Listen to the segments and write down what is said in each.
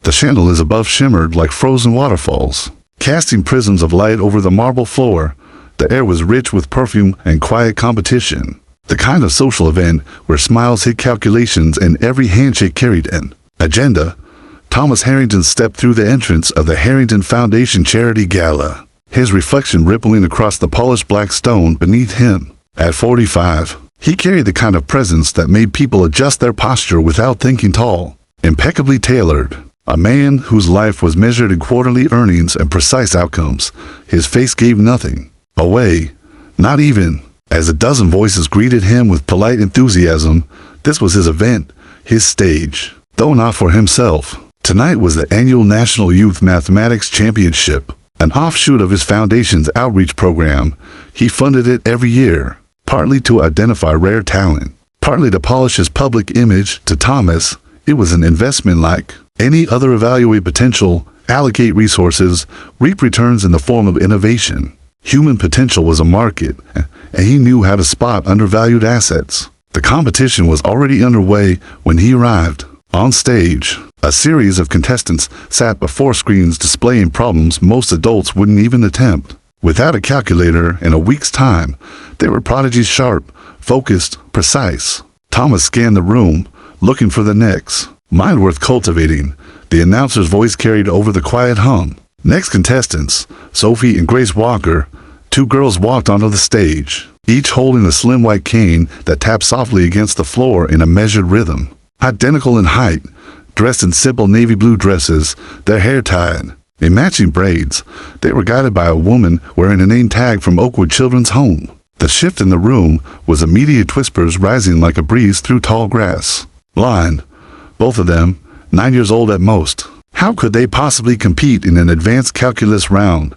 The chandeliers above shimmered like frozen waterfalls, casting prisms of light over the marble floor. The air was rich with perfume and quiet competition. The kind of social event where smiles hit calculations and every handshake carried an agenda. Thomas Harrington stepped through the entrance of the Harrington Foundation Charity Gala, his reflection rippling across the polished black stone beneath him. At 45, he carried the kind of presence that made people adjust their posture without thinking tall. Impeccably tailored. A man whose life was measured in quarterly earnings and precise outcomes. His face gave nothing away, not even. As a dozen voices greeted him with polite enthusiasm, this was his event, his stage. Though not for himself. Tonight was the annual National Youth Mathematics Championship, an offshoot of his foundation's outreach program. He funded it every year, partly to identify rare talent, partly to polish his public image. To Thomas, it was an investment like any other. Evaluate potential, allocate resources, reap returns in the form of innovation. Human potential was a market, and he knew how to spot undervalued assets. The competition was already underway when he arrived. On stage, a series of contestants sat before screens displaying problems most adults wouldn't even attempt. Without a calculator in a week's time, they were prodigies, sharp, focused, precise. Thomas scanned the room, looking for the next mind worth cultivating. The announcer's voice carried over the quiet hum. Next contestants, Sophie and Grace Walker. Two girls walked onto the stage, each holding a slim white cane that tapped softly against the floor in a measured rhythm. Identical in height, dressed in simple navy blue dresses, their hair tied in matching braids, they were guided by a woman wearing a name tag from Oakwood Children's Home. The shift in the room was immediate, whispers rising like a breeze through tall grass. Blind, both of them, 9 years old at most. How could they possibly compete in an advanced calculus round?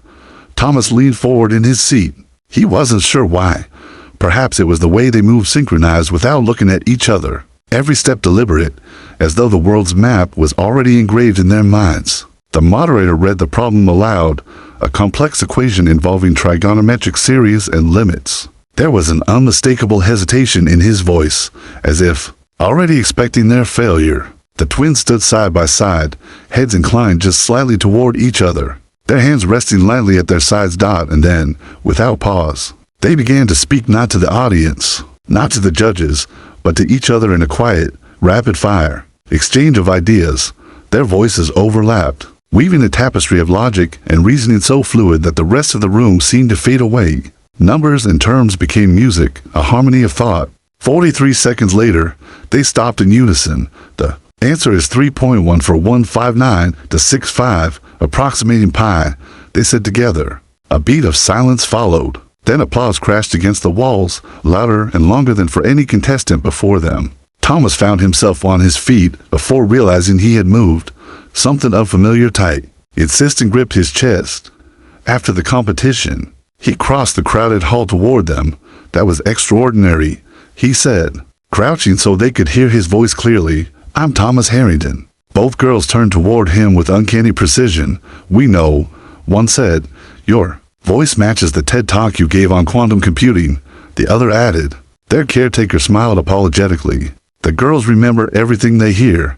Thomas leaned forward in his seat. He wasn't sure why. Perhaps it was the way they moved synchronized without looking at each other. Every step deliberate, as though the world's map was already engraved in their minds. The moderator read the problem aloud, a complex equation involving trigonometric series and limits. There was an unmistakable hesitation in his voice, as if already expecting their failure. The twins stood side by side, heads inclined just slightly toward each other, their hands resting lightly at their sides. And then, without pause, they began to speak, not to the audience, not to the judges, but to each other in a quiet, rapid-fire exchange of ideas. Their voices overlapped, weaving a tapestry of logic and reasoning so fluid that the rest of the room seemed to fade away. Numbers and terms became music, a harmony of thought. 43 seconds later, they stopped in unison. The answer is 3.1 for 159 to 65, approximating pi, they said together. A beat of silence followed. Then applause crashed against the walls, louder and longer than for any contestant before them. Thomas found himself on his feet before realizing he had moved. Something unfamiliar, tight, insistent, gripped his chest. After the competition, he crossed the crowded hall toward them. That was extraordinary, he said, crouching so they could hear his voice clearly. I'm Thomas Harrington. Both girls turned toward him with uncanny precision. We know, one said. Your voice matches the TED Talk you gave on quantum computing, the other added. Their caretaker smiled apologetically. The girls remember everything they hear.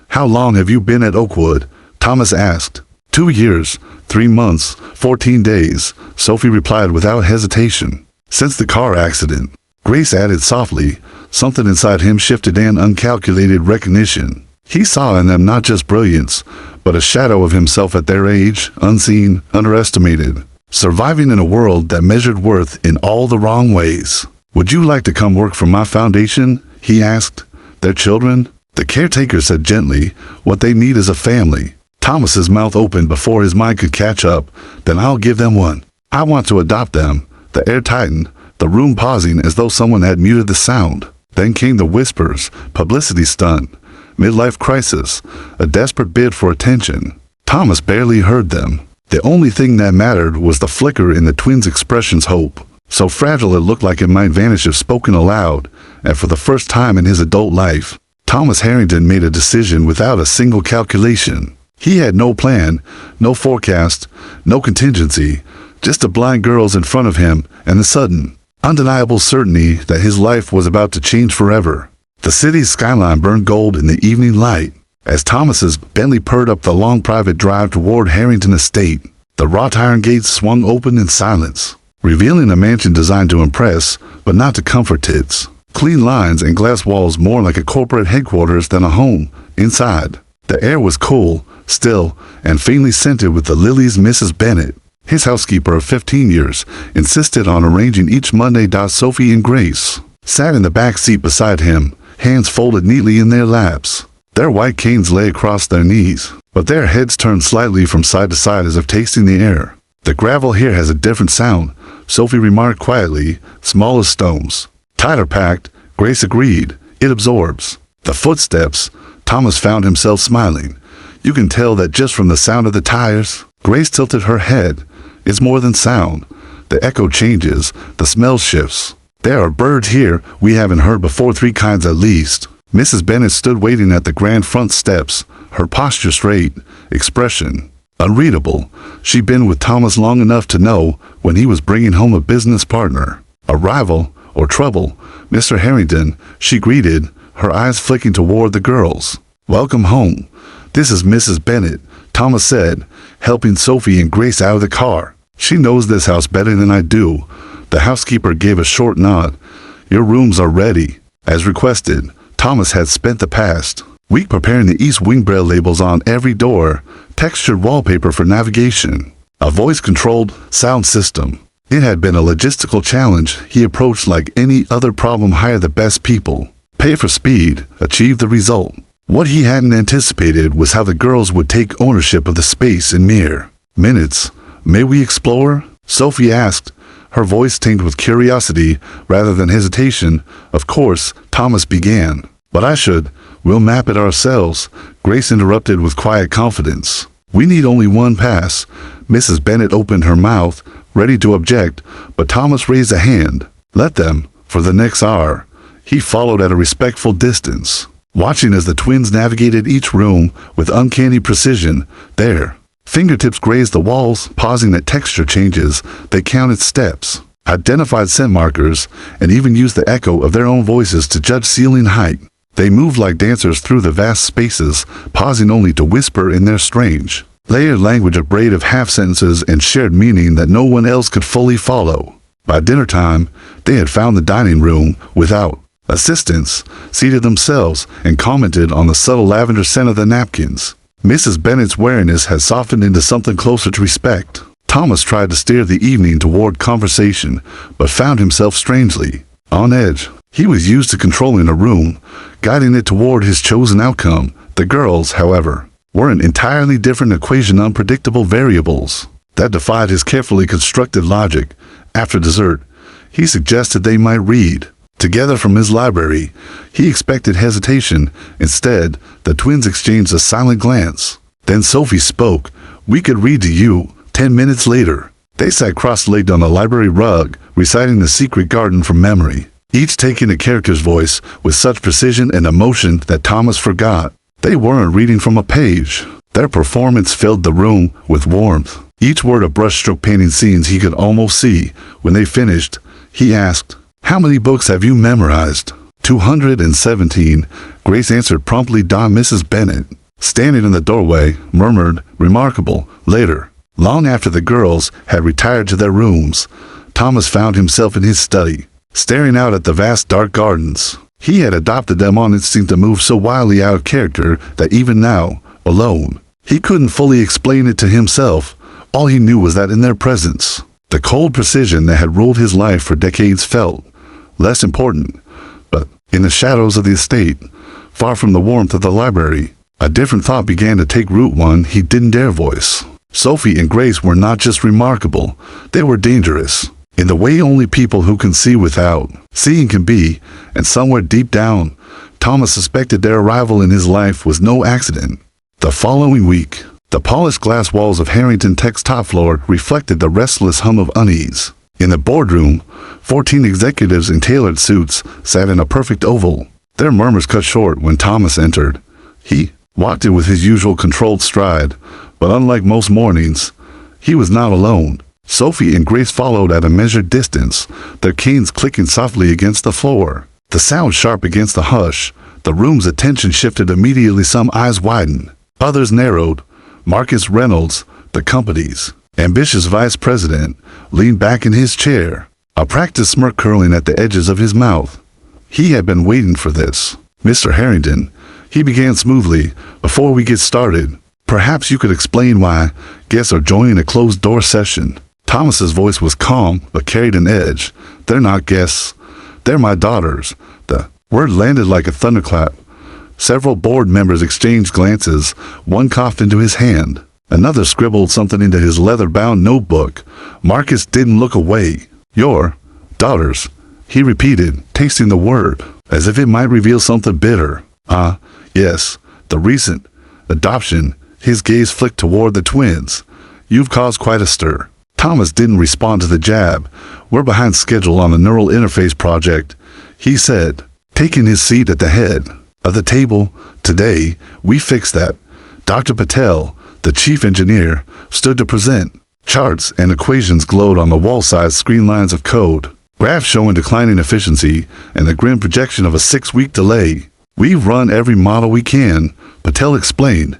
How long have you been at Oakwood? Thomas asked. 2 years, 3 months, 14 days, Sophie replied without hesitation. Since the car accident, Grace added softly. Something inside him shifted in uncalculated recognition. He saw in them not just brilliance, but a shadow of himself at their age, unseen, underestimated, surviving in a world that measured worth in all the wrong ways. Would you like to come work for my foundation? He asked. Their children? The caretaker said gently, what they need is a family. Thomas's mouth opened before his mind could catch up. Then I'll give them one. I want to adopt them. The air tightened, the room pausing as though someone had muted the sound. Then came the whispers, publicity stunt, midlife crisis, a desperate bid for attention. Thomas barely heard them. The only thing that mattered was the flicker in the twins' expressions, hope. So fragile it looked like it might vanish if spoken aloud, and for the first time in his adult life, Thomas Harrington made a decision without a single calculation. He had no plan, no forecast, no contingency, just the blind girls in front of him and the sudden, undeniable certainty that his life was about to change forever. The city's skyline burned gold in the evening light. As Thomas's Bentley purred up the long private drive toward Harrington Estate, the wrought iron gates swung open in silence, revealing a mansion designed to impress, but not to comfort tits. Clean lines and glass walls more like a corporate headquarters than a home. Inside, the air was cool, still, and faintly scented with the lilies. Mrs. Bennet, his housekeeper of 15 years, insisted on arranging each Monday. Sophie and Grace sat in the back seat beside him, hands folded neatly in their laps. Their white canes lay across their knees, but their heads turned slightly from side to side as if tasting the air. "The gravel here has a different sound," Sophie remarked quietly. "Small as stones. Tighter packed," Grace agreed. "It absorbs." The footsteps. Thomas found himself smiling. "You can tell that just from the sound of the tires." Grace tilted her head. "It's more than sound. The echo changes. The smell shifts. There are birds here we haven't heard before, 3 kinds at least." Mrs. Bennet stood waiting at the grand front steps, her posture straight, expression unreadable. She'd been with Thomas long enough to know when he was bringing home a business partner. "Arrival or trouble, Mr. Harrington," she greeted, her eyes flicking toward the girls. "Welcome home. This is Mrs. Bennet," Thomas said, helping Sophie and Grace out of the car. "She knows this house better than I do." The housekeeper gave a short nod. "Your rooms are ready." As requested, Thomas had spent the past week preparing the East Wing braille labels on every door, textured wallpaper for navigation, a voice-controlled sound system. It had been a logistical challenge he approached like any other problem. Hire the best people, pay for speed, achieve the result. What he hadn't anticipated was how the girls would take ownership of the space in mere minutes. "May we explore?" Sophie asked, her voice tinged with curiosity rather than hesitation. "Of course," Thomas began. "But I should. We'll map it ourselves," Grace interrupted with quiet confidence. "We need only one pass." Mrs. Bennet opened her mouth, ready to object, but Thomas raised a hand. "Let them, for the next hour." He followed at a respectful distance, watching as the twins navigated each room with uncanny precision. Their fingertips grazed the walls, pausing at texture changes. They counted steps, identified scent markers, and even used the echo of their own voices to judge ceiling height. They moved like dancers through the vast spaces, pausing only to whisper in their strange, layered language, a braid of half-sentences and shared meaning that no one else could fully follow. By dinner time, they had found the dining room without assistance, seated themselves, and commented on the subtle lavender scent of the napkins. Mrs. Bennet's wariness had softened into something closer to respect. Thomas tried to steer the evening toward conversation, but found himself strangely on edge. He was used to controlling a room, guiding it toward his chosen outcome. The girls, however, were an entirely different equation, unpredictable variables that defied his carefully constructed logic. After dessert, he suggested they might read together from his library. He expected hesitation. Instead, the twins exchanged a silent glance. Then Sophie spoke. "We could read to you." 10 minutes later, they sat cross-legged on the library rug, reciting The Secret Garden from memory, each taking a character's voice with such precision and emotion that Thomas forgot they weren't reading from a page. Their performance filled the room with warmth, each word a brushstroke painting scenes he could almost see. When they finished, he asked, "How many books have you memorized?" 217, Grace answered promptly. Mrs. Bennet, standing in the doorway, murmured, "Remarkable." Later, long after the girls had retired to their rooms, Thomas found himself in his study, staring out at the vast dark gardens. He had adopted them on instinct, to move so wildly out of character that even now, alone, he couldn't fully explain it to himself. All he knew was that in their presence, the cold precision that had ruled his life for decades felt less important. But in the shadows of the estate, far from the warmth of the library, a different thought began to take root, one he didn't dare voice. Sophie and Grace were not just remarkable, they were dangerous, in the way only people who can see without seeing can be. And somewhere deep down, Thomas suspected their arrival in his life was no accident. The following week, the polished glass walls of Harrington Tech's top floor reflected the restless hum of unease. In the boardroom, 14 executives in tailored suits sat in a perfect oval, their murmurs cut short when Thomas entered. He walked in with his usual controlled stride, but unlike most mornings, he was not alone. Sophie and Grace followed at a measured distance, their canes clicking softly against the floor, the sound sharp against the hush. The room's attention shifted immediately. Some eyes widened. Others narrowed. Marcus Reynolds, the company's ambitious vice president, leaned back in his chair, a practiced smirk curling at the edges of his mouth. He had been waiting for this. "Mr. Harrington," he began smoothly, "before we get started, perhaps you could explain why guests are joining a closed-door session." Thomas's voice was calm but carried an edge. "They're not guests. They're my daughters." The word landed like a thunderclap. Several board members exchanged glances. One coughed into his hand. Another scribbled something into his leather-bound notebook. Marcus didn't look away. "Your daughters," he repeated, tasting the word, as if it might reveal something bitter. Yes, the recent adoption." His gaze flicked toward the twins. "You've caused quite a stir." Thomas didn't respond to the jab. "We're behind schedule on the neural interface project," he said, taking his seat at the head of the table. "Today, we fixed that." Dr. Patel, the chief engineer, stood to present. Charts and equations glowed on the wall-sized screen lines of code, graphs showing declining efficiency and the grim projection of a 6-week delay. "We've run every model we can," Patel explained.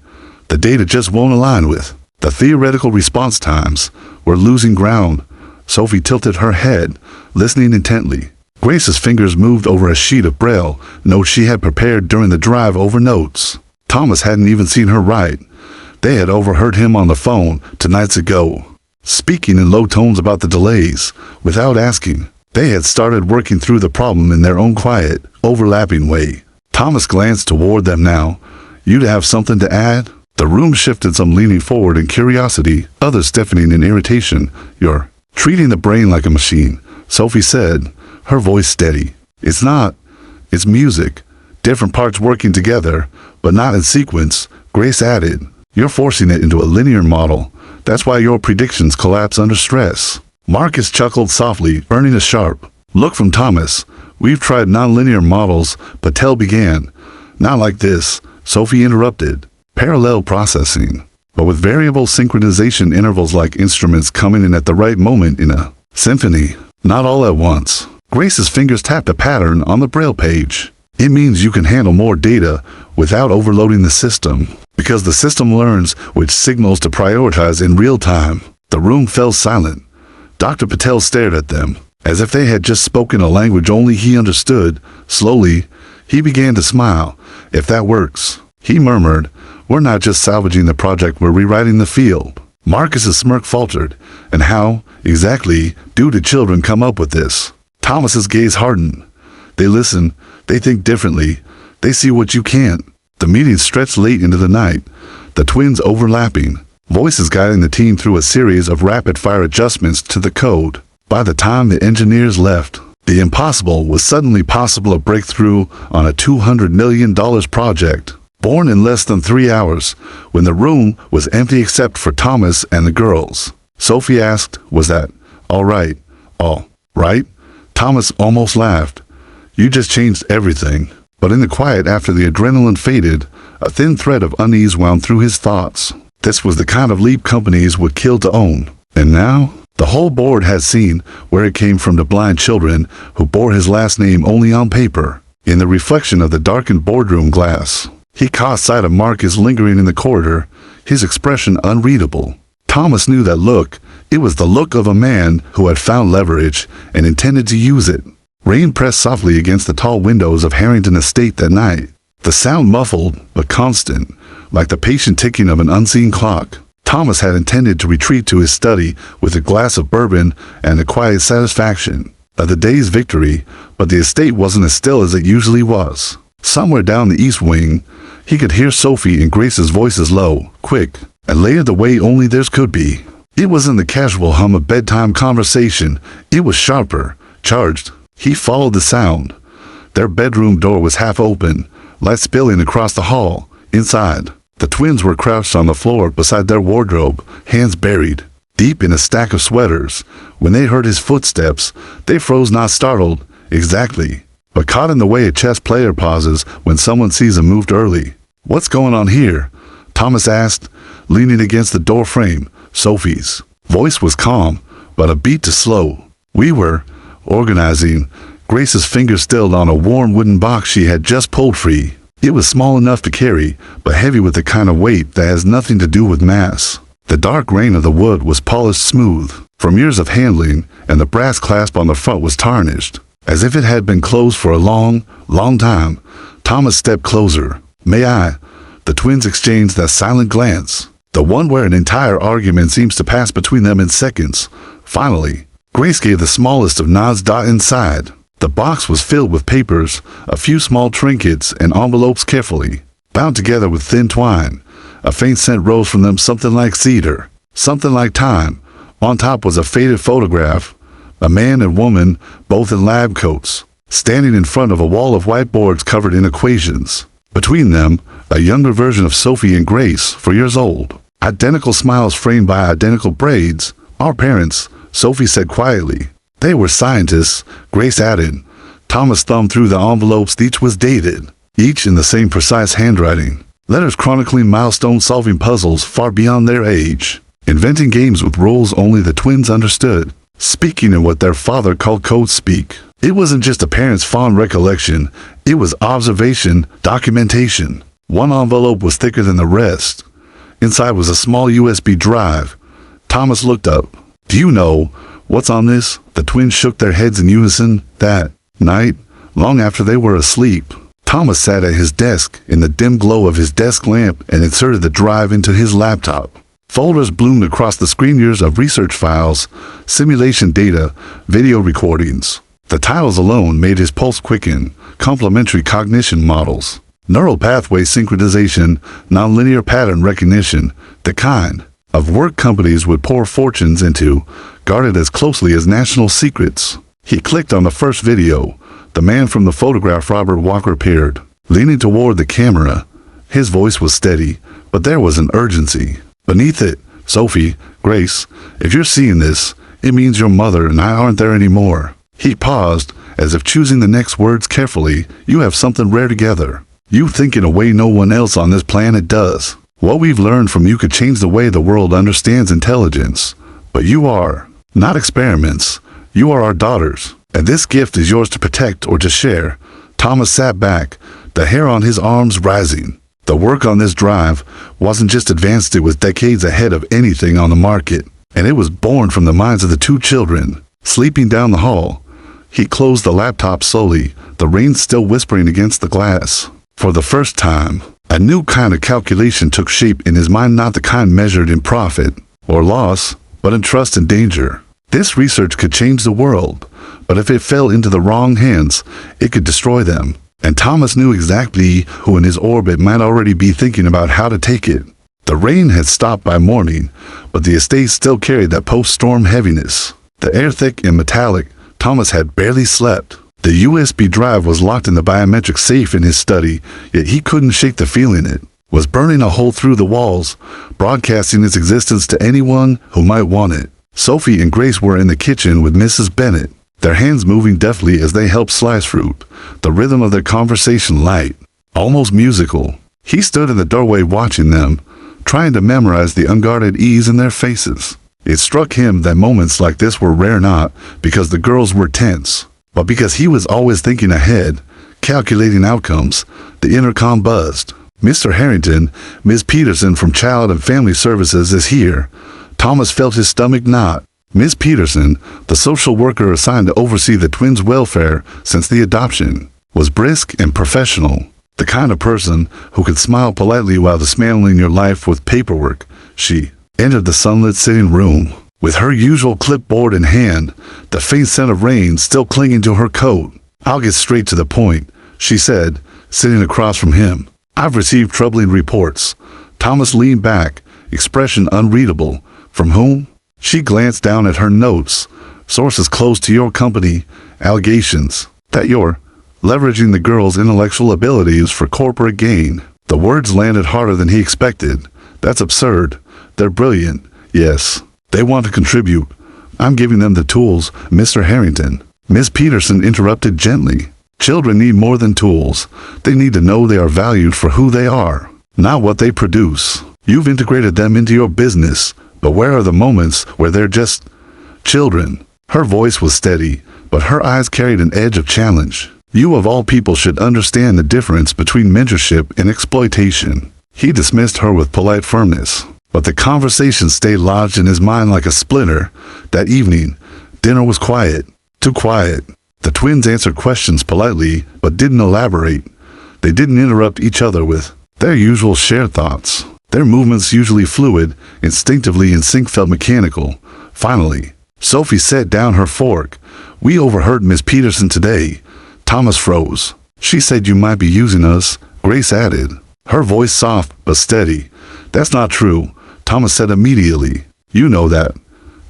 "The data just won't align with the theoretical response times. We're losing ground." Sophie tilted her head, listening intently. Grace's fingers moved over a sheet of braille notes she had prepared during the drive over notes. Thomas hadn't even seen her write. They had overheard him on the phone 2 nights ago, speaking in low tones about the delays. Without asking, they had started working through the problem in their own quiet, overlapping way. Thomas glanced toward them now. "You'd have something to add?" The room shifted, some leaning forward in curiosity, others stiffening in irritation. "You're treating the brain like a machine," Sophie said, her voice steady. "It's not. It's music. Different parts working together, but not in sequence," Grace added. "You're forcing it into a linear model. That's why your predictions collapse under stress." Marcus chuckled softly, earning a sharp look from Thomas. "We've tried nonlinear models," Patel began. "Not like this," Sophie interrupted. "Parallel processing, but with variable synchronization intervals, like instruments coming in at the right moment in a symphony, not all at once." Grace's fingers tapped a pattern on the braille page. "It means you can handle more data without overloading the system, because the system learns which signals to prioritize in real time." The room fell silent. Dr. Patel stared at them, as if they had just spoken a language only he understood. Slowly, he began to smile. "If that works," he murmured, "we're not just salvaging the project, we're rewriting the field." Marcus's smirk faltered. "And how, exactly, do the children come up with this?" Thomas's gaze hardened. "They listen, they think differently, they see what you can't." The meeting stretched late into the night, the twins overlapping, voices guiding the team through a series of rapid-fire adjustments to the code. By the time the engineers left, the impossible was suddenly possible, a breakthrough on a $200 million project, born in less than 3 hours, when the room was empty except for Thomas and the girls. Sophie asked, "Was that all right?" "All right?" Thomas almost laughed. "You just changed everything." But in the quiet after the adrenaline faded, a thin thread of unease wound through his thoughts. This was the kind of leap companies would kill to own. And now, the whole board had seen where it came from, the blind children who bore his last name only on paper. In the reflection of the darkened boardroom glass, he caught sight of Marcus lingering in the corridor, his expression unreadable. Thomas knew that look. It was the look of a man who had found leverage and intended to use it. Rain pressed softly against the tall windows of Harrington Estate that night, the sound muffled but constant, like the patient ticking of an unseen clock. Thomas had intended to retreat to his study with a glass of bourbon and the quiet satisfaction of the day's victory, but the estate wasn't as still as it usually was. Somewhere down the east wing, he could hear Sophie and Grace's voices, low, quick, and layered the way only theirs could be. It wasn't the casual hum of bedtime conversation. It was sharper, charged. He followed the sound. Their bedroom door was half open, light spilling across the hall. Inside, the twins were crouched on the floor beside their wardrobe, hands buried deep in a stack of sweaters. When they heard his footsteps, they froze, not startled, exactly, but caught in the way a chess player pauses when someone sees him moved early. "What's going on here?" Thomas asked, leaning against the door frame. Sophie's voice was calm, but a beat too slow. "We were organizing," Grace's fingers stilled on a warm wooden box she had just pulled free. It was small enough to carry, but heavy with the kind of weight that has nothing to do with mass. The dark grain of the wood was polished smooth from years of handling, and the brass clasp on the front was tarnished, as if it had been closed for a long, long time. Thomas stepped closer. "May I?" The twins exchanged that silent glance, the one where an entire argument seems to pass between them in seconds. Finally, Grace gave the smallest of nods. Inside, the box was filled with papers, a few small trinkets and envelopes carefully bound together with thin twine. A faint scent rose from them, something like cedar, something like thyme. On top was a faded photograph, a man and woman, both in lab coats, standing in front of a wall of whiteboards covered in equations. Between them, a younger version of Sophie and Grace, 4 years old. Identical smiles framed by identical braids. "Our parents," Sophie said quietly. "They were scientists," Grace added. Thomas thumbed through the envelopes. Each was dated, each in the same precise handwriting. Letters chronicling milestones, solving puzzles far beyond their age, inventing games with rules only the twins understood, speaking in what their father called code speak. It wasn't just a parent's fond recollection, it was observation, documentation. One envelope was thicker than the rest. Inside was a small USB drive. Thomas looked up. "Do you know what's on this?" The twins shook their heads in unison. That night, long after they were asleep, Thomas sat at his desk in the dim glow of his desk lamp and inserted the drive into his laptop. Folders bloomed across the screen, years of research files, simulation data, video recordings. The titles alone made his pulse quicken. Complementary cognition models, neural pathway synchronization, nonlinear pattern recognition, the kind of work companies would pour fortunes into, guarded as closely as national secrets. He clicked on the first video. The man from the photograph, Robert Walker, appeared, leaning toward the camera. His voice was steady, but there was an urgency beneath it. "Sophie, Grace, if you're seeing this, it means your mother and I aren't there anymore." He paused, as if choosing the next words carefully. "You have something rare together. You think in a way no one else on this planet does. What we've learned from you could change the way the world understands intelligence. But you are not experiments. You are our daughters. And this gift is yours to protect or to share." Thomas sat back, the hair on his arms rising. The work on this drive wasn't just advanced, it was decades ahead of anything on the market. And it was born from the minds of the two children, sleeping down the hall. He closed the laptop slowly, the rain still whispering against the glass. For the first time, a new kind of calculation took shape in his mind, not the kind measured in profit or loss, but in trust and danger. This research could change the world, but if it fell into the wrong hands, it could destroy them. And Thomas knew exactly who in his orbit might already be thinking about how to take it. The rain had stopped by morning, but the estate still carried that post-storm heaviness. The air thick and metallic. Thomas had barely slept. The USB drive was locked in the biometric safe in his study, yet he couldn't shake the feeling it was burning a hole through the walls, broadcasting its existence to anyone who might want it. Sophie and Grace were in the kitchen with Mrs. Bennett, their hands moving deftly as they helped slice fruit, the rhythm of their conversation light, almost musical. He stood in the doorway watching them, trying to memorize the unguarded ease in their faces. It struck him that moments like this were rare, not because the girls were tense, but because he was always thinking ahead, calculating outcomes. The intercom buzzed. "Mr. Harrington, Ms. Peterson from Child and Family Services is here." Thomas felt his stomach knot. Ms. Peterson, the social worker assigned to oversee the twins' welfare since the adoption, was brisk and professional. The kind of person who could smile politely while dismantling your life with paperwork. She entered the sunlit sitting room with her usual clipboard in hand, the faint scent of rain still clinging to her coat. "I'll get straight to the point," she said, sitting across from him. "I've received troubling reports." Thomas leaned back, expression unreadable. "From whom?" She glanced down at her notes. "Sources close to your company. Allegations that you're leveraging the girls' intellectual abilities for corporate gain." The words landed harder than he expected. "That's absurd. They're brilliant. Yes, they want to contribute. I'm giving them the tools, Mr. Harrington." Miss Peterson interrupted gently. "Children need more than tools. They need to know they are valued for who they are, not what they produce. You've integrated them into your business, but where are the moments where they're just children?" Her voice was steady, but her eyes carried an edge of challenge. You of all people should understand the difference between mentorship and exploitation. He dismissed her with polite firmness, but the conversation stayed lodged in his mind like a splinter. That evening, dinner was quiet. Too quiet. The twins answered questions politely, but didn't elaborate. They didn't interrupt each other with their usual shared thoughts. Their movements, usually fluid, instinctively in sync, felt mechanical. Finally, Sophie set down her fork. "We overheard Miss Peterson today." Thomas froze. "She said you might be using us," Grace added, her voice soft but steady. "That's not true," Thomas said immediately. "You know that."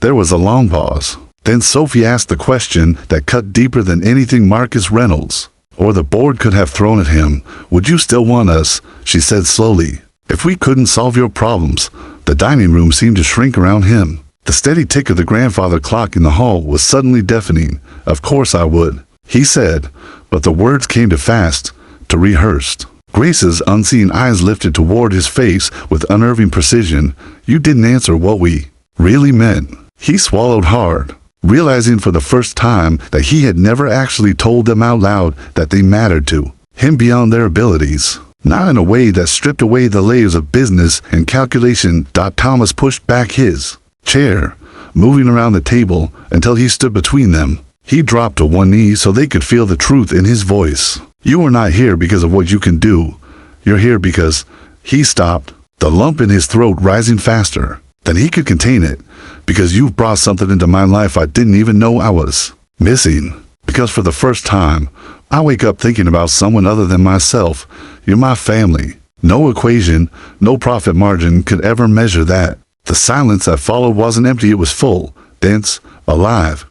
There was a long pause. Then Sophie asked the question that cut deeper than anything Marcus Reynolds or the board could have thrown at him. "Would you still want us?" she said slowly. "If we couldn't solve your problems." The dining room seemed to shrink around him. The steady tick of the grandfather clock in the hall was suddenly deafening. "Of course I would," he said, but the words came too fast, too rehearsed. Grace's unseeing eyes lifted toward his face with unnerving precision. "You didn't answer what we really meant." He swallowed hard, realizing for the first time that he had never actually told them out loud that they mattered to him beyond their abilities. Not in a way that stripped away the layers of business and calculation. Thomas pushed back his chair, moving around the table until he stood between them. He dropped to one knee so they could feel the truth in his voice. "You are not here because of what you can do. You're here because—" He stopped, the lump in his throat rising faster than he could contain it. "Because you've brought something into my life I didn't even know I was missing. Because for the first time, I wake up thinking about someone other than myself. You're my family. No equation, no profit margin could ever measure that." The silence that followed wasn't empty, it was full, dense, alive.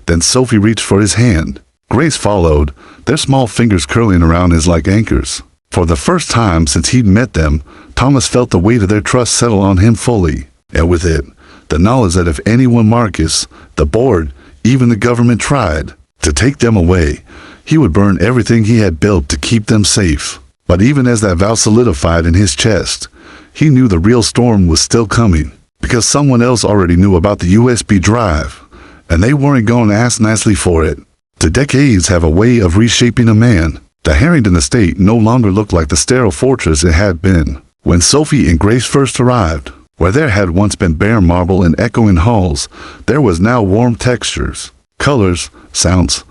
Then Sophie reached for his hand. Grace followed, their small fingers curling around his like anchors. For the first time since he'd met them, Thomas felt the weight of their trust settle on him fully. And with it, the knowledge that if anyone, Marcus, the board, even the government tried to take them away, he would burn everything he had built to keep them safe. But even as that vow solidified in his chest, he knew the real storm was still coming. Because someone else already knew about the USB drive, and they weren't going to ask nicely for it. The decades have a way of reshaping a man. The Harrington estate no longer looked like the sterile fortress it had been when Sophie and Grace first arrived. Where there had once been bare marble and echoing halls, there was now warm textures, colors, sounds.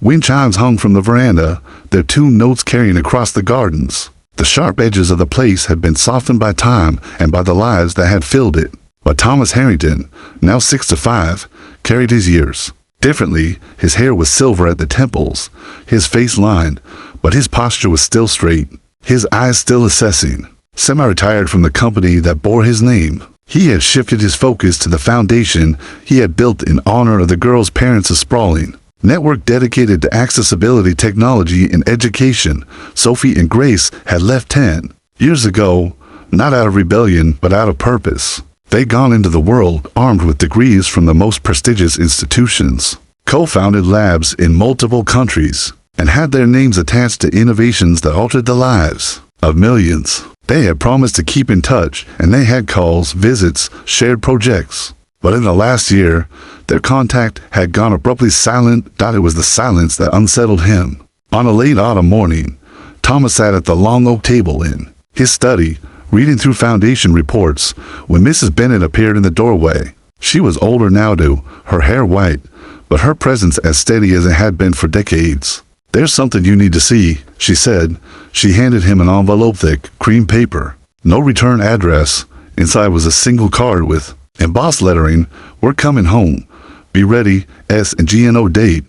Wind chimes hung from the veranda, their tuned notes carrying across the gardens. The sharp edges of the place had been softened by time and by the lives that had filled it. But Thomas Harrington, now 65, carried his years. Differently, his hair was silver at the temples, his face lined, but his posture was still straight, his eyes still assessing. Semi-retired from the company that bore his name, he had shifted his focus to the foundation he had built in honor of the girl's parents of sprawling network dedicated to accessibility, technology, and education. Sophie and Grace had left 10 years ago, not out of rebellion, but out of purpose. They'd gone into the world armed with degrees from the most prestigious institutions, co-founded labs in multiple countries, and had their names attached to innovations that altered the lives of millions. They had promised to keep in touch, and they had calls, visits, shared projects. But in the last year, their contact had gone abruptly silent. It was the silence that unsettled him. On a late autumn morning, Thomas sat at the long oak table in his study, reading through foundation reports, when Mrs. Bennett appeared in the doorway. She was older now too, her hair white, but her presence as steady as it had been for decades. "There's something you need to see," she said. She handed him an envelope, thick, cream paper. No return address. Inside was a single card with embossed lettering, "We're coming home. Be ready, S and GNO date."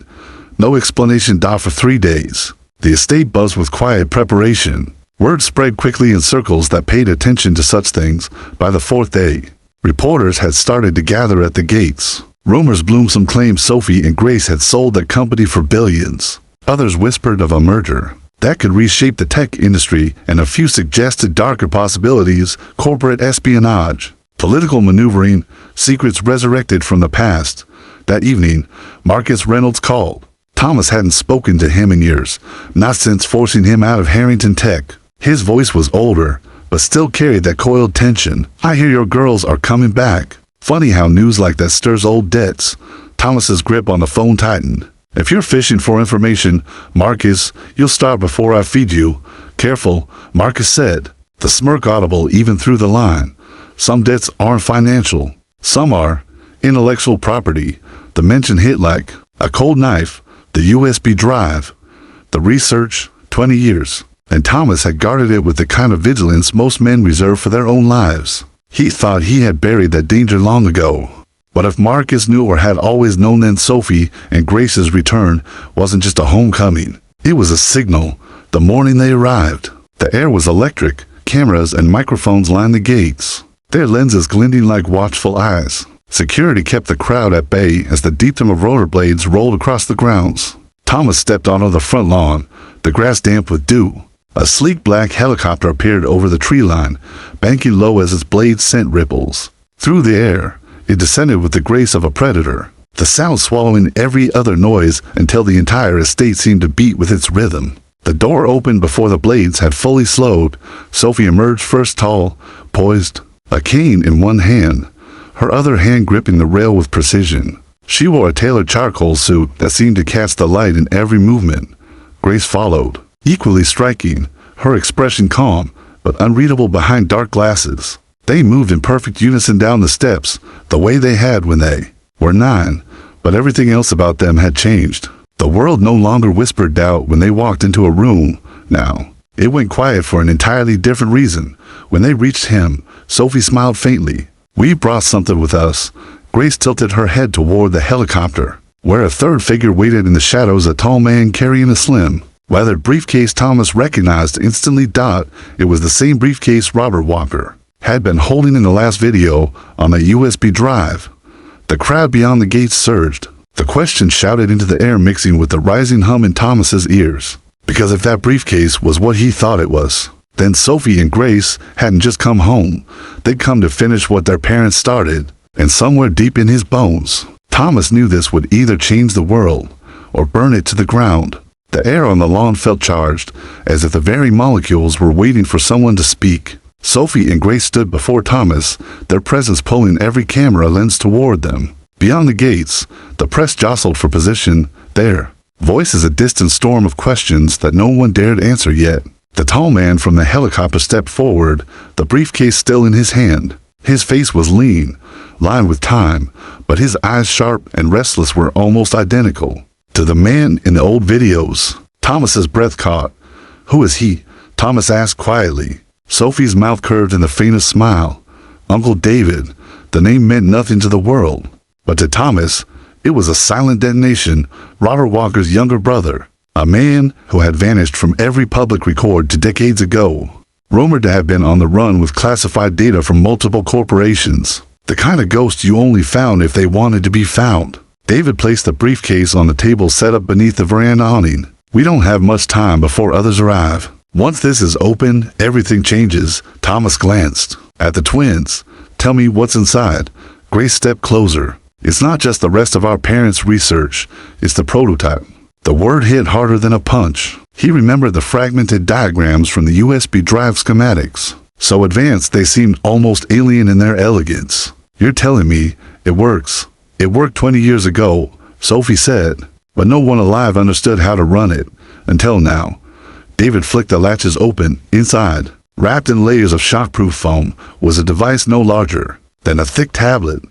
No explanation. For 3 days. The estate buzzed with quiet preparation. Word spread quickly in circles that paid attention to such things. By the 4th day, reporters had started to gather at the gates. Rumors bloomed. Some claimed Sophie and Grace had sold their company for billions. Others whispered of a merger that could reshape the tech industry, and a few suggested darker possibilities: corporate espionage, political maneuvering, secrets resurrected from the past. That evening, Marcus Reynolds called. Thomas hadn't spoken to him in years, not since forcing him out of Harrington Tech. His voice was older, but still carried that coiled tension. "I hear your girls are coming back." Funny how news like that stirs old debts. Thomas's grip on the phone tightened. If you're fishing for information, Marcus, you'll starve before I feed you. Careful, Marcus said, the smirk audible even through the line. Some debts aren't financial. Some are intellectual property. The mention hit like a cold knife, the USB drive, the research, 20 years. And Thomas had guarded it with the kind of vigilance most men reserve for their own lives. He thought he had buried that danger long ago. But if Marcus knew or had always known, then Sophie and Grace's return wasn't just a homecoming. It was a signal. The morning they arrived, the air was electric. Cameras and microphones lined the gates, their lenses glinting like watchful eyes. Security kept the crowd at bay as the deep thrum of rollerblades rolled across the grounds. Thomas stepped onto the front lawn, the grass damp with dew. A sleek black helicopter appeared over the tree line, banking low as its blades sent ripples. Through the air, it descended with the grace of a predator, the sound swallowing every other noise until the entire estate seemed to beat with its rhythm. The door opened before the blades had fully slowed. Sophie emerged first, tall, poised, a cane in one hand, her other hand gripping the rail with precision. She wore a tailored charcoal suit that seemed to catch the light in every movement. Grace followed, equally striking, her expression calm, but unreadable behind dark glasses. They moved in perfect unison down the steps, the way they had when they were 9, but everything else about them had changed. The world no longer whispered doubt when they walked into a room. Now, it went quiet for an entirely different reason. When they reached him, Sophie smiled faintly. "We brought something with us." Grace tilted her head toward the helicopter, where a third figure waited in the shadows, a tall man carrying a slim, leather briefcase Thomas recognized instantly. It was the same briefcase Robert Walker had been holding in the last video on a USB drive. The crowd beyond the gates surged. The question shouted into the air, mixing with the rising hum in Thomas's ears. Because if that briefcase was what he thought it was, then Sophie and Grace hadn't just come home. They'd come to finish what their parents started. And somewhere deep in his bones, Thomas knew this would either change the world or burn it to the ground. The air on the lawn felt charged, as if the very molecules were waiting for someone to speak. Sophie and Grace stood before Thomas, their presence pulling every camera lens toward them. Beyond the gates, the press jostled for position. Their voices a distant storm of questions that no one dared answer yet. The tall man from the helicopter stepped forward, the briefcase still in his hand. His face was lean, lined with time, but his eyes sharp and restless were almost identical to the man in the old videos. Thomas's breath caught. "Who is he?" Thomas asked quietly. Sophie's mouth curved in the faintest smile. "Uncle David." The name meant nothing to the world, but to Thomas, it was a silent detonation. Robert Walker's younger brother, a man who had vanished from every public record to decades ago, rumored to have been on the run with classified data from multiple corporations. The kind of ghost you only found if they wanted to be found. David placed the briefcase on the table set up beneath the veranda awning. "We don't have much time before others arrive. Once this is open, everything changes." Thomas glanced at the twins. "Tell me what's inside." Grace stepped closer. "It's not just the rest of our parents' research. It's the prototype." The word hit harder than a punch. He remembered the fragmented diagrams from the USB drive schematics. So advanced they seemed almost alien in their elegance. "You're telling me it works?" "It worked 20 years ago," Sophie said, "but no one alive understood how to run it until now." David flicked the latches open. Inside, wrapped in layers of shockproof foam, was a device no larger than a thick tablet.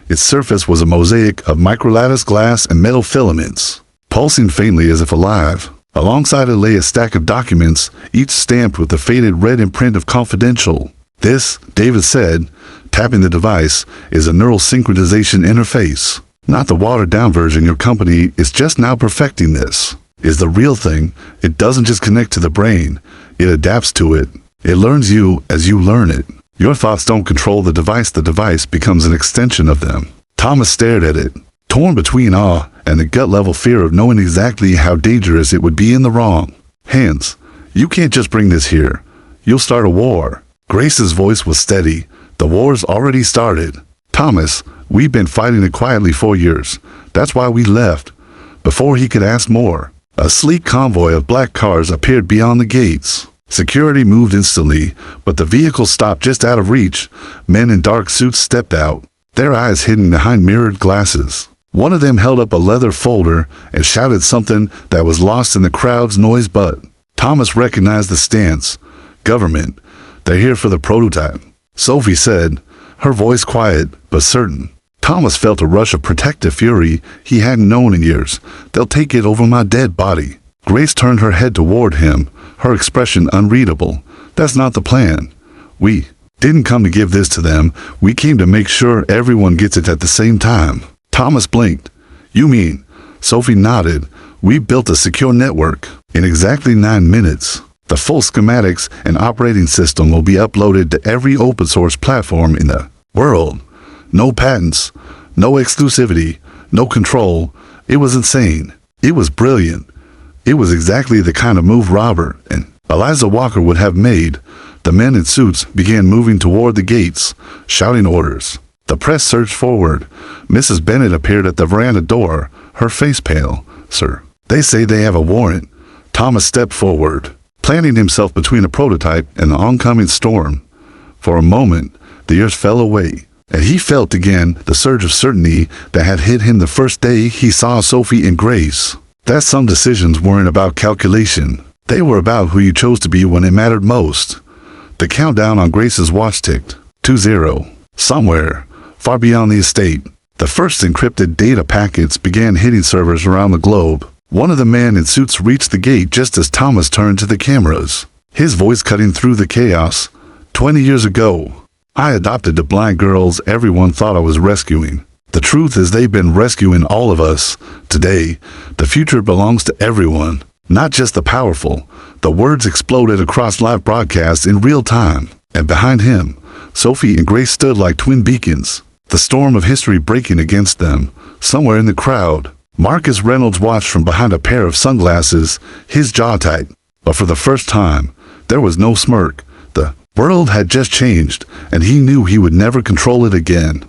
Its surface was a mosaic of microlattice glass and metal filaments, pulsing faintly as if alive. Alongside it lay a stack of documents, each stamped with the faded red imprint of confidential. "This," David said, tapping the device, "is a neural synchronization interface. Not the watered-down version. Your company is just now perfecting this. Is the real thing. It doesn't just connect to the brain. It adapts to it. It learns you as you learn it. Your thoughts don't control the device becomes an extension of them." Thomas stared at it, torn between awe and the gut-level fear of knowing exactly how dangerous it would be in the wrong hands. "You can't just bring this here. You'll start a war." Grace's voice was steady. "The war's already started. Thomas, we've been fighting it quietly for years. That's why we left." Before he could ask more, a sleek convoy of black cars appeared beyond the gates. Security moved instantly, but the vehicle stopped just out of reach. Men in dark suits stepped out, their eyes hidden behind mirrored glasses. One of them held up a leather folder and shouted something that was lost in the crowd's noise, but Thomas recognized the stance. Government. They're here for the prototype, Sophie said, her voice quiet but certain. Thomas felt a rush of protective fury he hadn't known in years. They'll take it over my dead body. Grace turned her head toward him, her expression unreadable. That's not the plan. We didn't come to give this to them. We came to make sure everyone gets it at the same time. Thomas blinked. You mean? Sophie nodded. We built a secure network. In exactly 9 minutes, the full schematics and operating system will be uploaded to every open source platform in the world. No patents, no exclusivity, no control. It was insane. It was brilliant. It was exactly the kind of move Robert and Eliza Walker would have made. The men in suits began moving toward the gates, shouting orders. The press surged forward. Mrs. Bennett appeared at the veranda door, her face pale. Sir, they say they have a warrant. Thomas stepped forward, planting himself between a prototype and the oncoming storm. For a moment, the earth fell away, and he felt again the surge of certainty that had hit him the first day he saw Sophie and Grace. That some decisions weren't about calculation. They were about who you chose to be when it mattered most. The countdown on Grace's watch ticked. 2-0. Somewhere, far beyond the estate, the first encrypted data packets began hitting servers around the globe. One of the men in suits reached the gate just as Thomas turned to the cameras, his voice cutting through the chaos. 20 years ago, I adopted the blind girls everyone thought I was rescuing. The truth is they've been rescuing all of us. Today, the future belongs to everyone, not just the powerful. The words exploded across live broadcasts in real time, and behind him, Sophie and Grace stood like twin beacons, the storm of history breaking against them. Somewhere in the crowd, Marcus Reynolds watched from behind a pair of sunglasses, his jaw tight. But for the first time, there was no smirk. The world had just changed, and he knew he would never control it again.